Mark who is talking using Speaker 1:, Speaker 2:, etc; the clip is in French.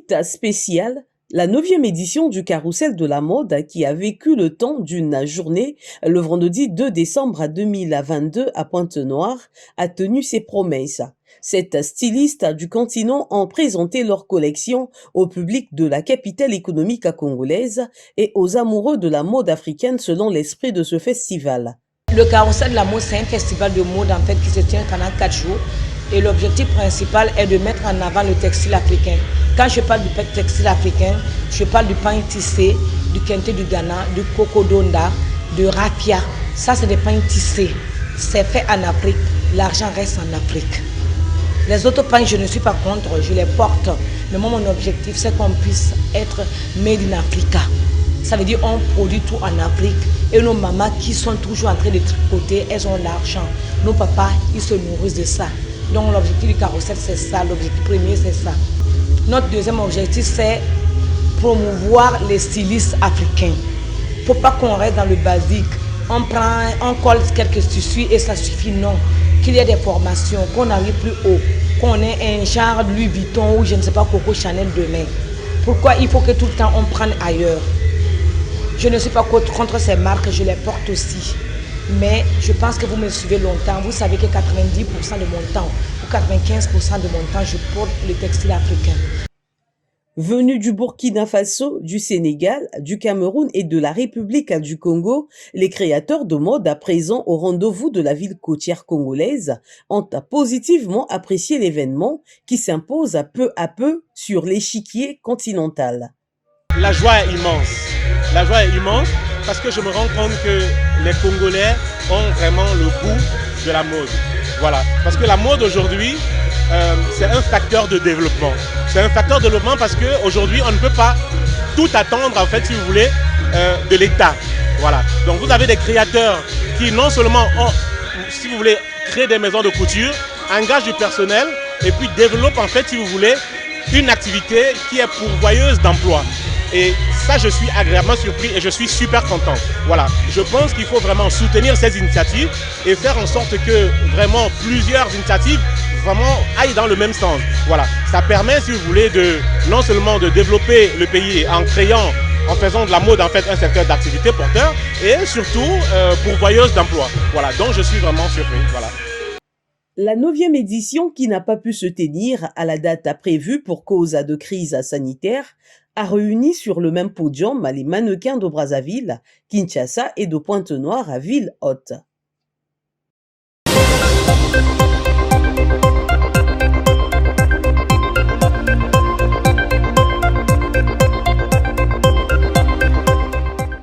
Speaker 1: Visite spéciale, la 9e édition du Carrousel de la mode qui a vécu le temps d'une journée le vendredi 2 décembre 2022 à Pointe-Noire a tenu ses promesses. Sept stylistes du continent ont présenté leur collection au public de la capitale économique congolaise et aux amoureux de la mode africaine selon l'esprit de ce festival.
Speaker 2: Le Carrousel de la mode, c'est un festival de mode en fait qui se tient pendant 4 jours. Et l'objectif principal est de mettre en avant le textile africain. Quand je parle du textile africain, je parle du pain tissé, du kente du Ghana, du cocodonda, de raffia. Ça, c'est des pains tissés. C'est fait en Afrique. L'argent reste en Afrique. Les autres pains, je ne suis pas contre, je les porte. Mais moi, mon objectif, c'est qu'on puisse être made in Africa. Ça veut dire qu'on produit tout en Afrique. Et nos mamans qui sont toujours en train de tricoter, elles ont l'argent. Nos papas, ils se nourrissent de ça. Donc l'objectif du carrousel, c'est ça. L'objectif premier, c'est ça. Notre deuxième objectif, c'est promouvoir les stylistes africains. Il ne faut pas qu'on reste dans le basique. On colle quelques tissus et ça suffit. Non. Qu'il y ait des formations, qu'on arrive plus haut, qu'on ait un genre Louis Vuitton ou je ne sais pas Coco Chanel demain. Pourquoi il faut que tout le temps on prenne ailleurs? Je ne suis pas contre ces marques, je les porte aussi. Mais je pense que vous me suivez longtemps. Vous savez que 90% de mon temps ou 95% de mon temps, je porte le textile africain.
Speaker 1: Venus du Burkina Faso, du Sénégal, du Cameroun et de la République du Congo, les créateurs de mode à présent au rendez-vous de la ville côtière congolaise ont positivement apprécié l'événement qui s'impose peu à peu sur l'échiquier continental.
Speaker 3: La joie est immense. La joie est immense parce que je me rends compte que les Congolais ont vraiment le goût de la mode. Voilà. Parce que la mode aujourd'hui, c'est un facteur de développement. C'est un facteur de développement parce qu'aujourd'hui, on ne peut pas tout attendre, en fait, si vous voulez, de l'État. Voilà. Donc vous avez des créateurs qui non seulement ont, si vous voulez, créent des maisons de couture, engagent du personnel et puis développent, en fait, si vous voulez, une activité qui est pourvoyeuse d'emploi. Et ça, je suis agréablement surpris et je suis super content. Voilà, je pense qu'il faut vraiment soutenir ces initiatives et faire en sorte que vraiment plusieurs initiatives vraiment aillent dans le même sens. Voilà, ça permet, si vous voulez, non seulement de développer le pays en créant, en faisant de la mode en fait un secteur d'activité porteur et surtout pourvoyeuse d'emploi. Voilà, donc je suis vraiment surpris. Voilà.
Speaker 1: La 9e édition, qui n'a pas pu se tenir à la date prévue pour cause de crise sanitaire, a réuni sur le même podium les mannequins de Brazzaville, Kinshasa et de Pointe-Noire à Ville-Haute.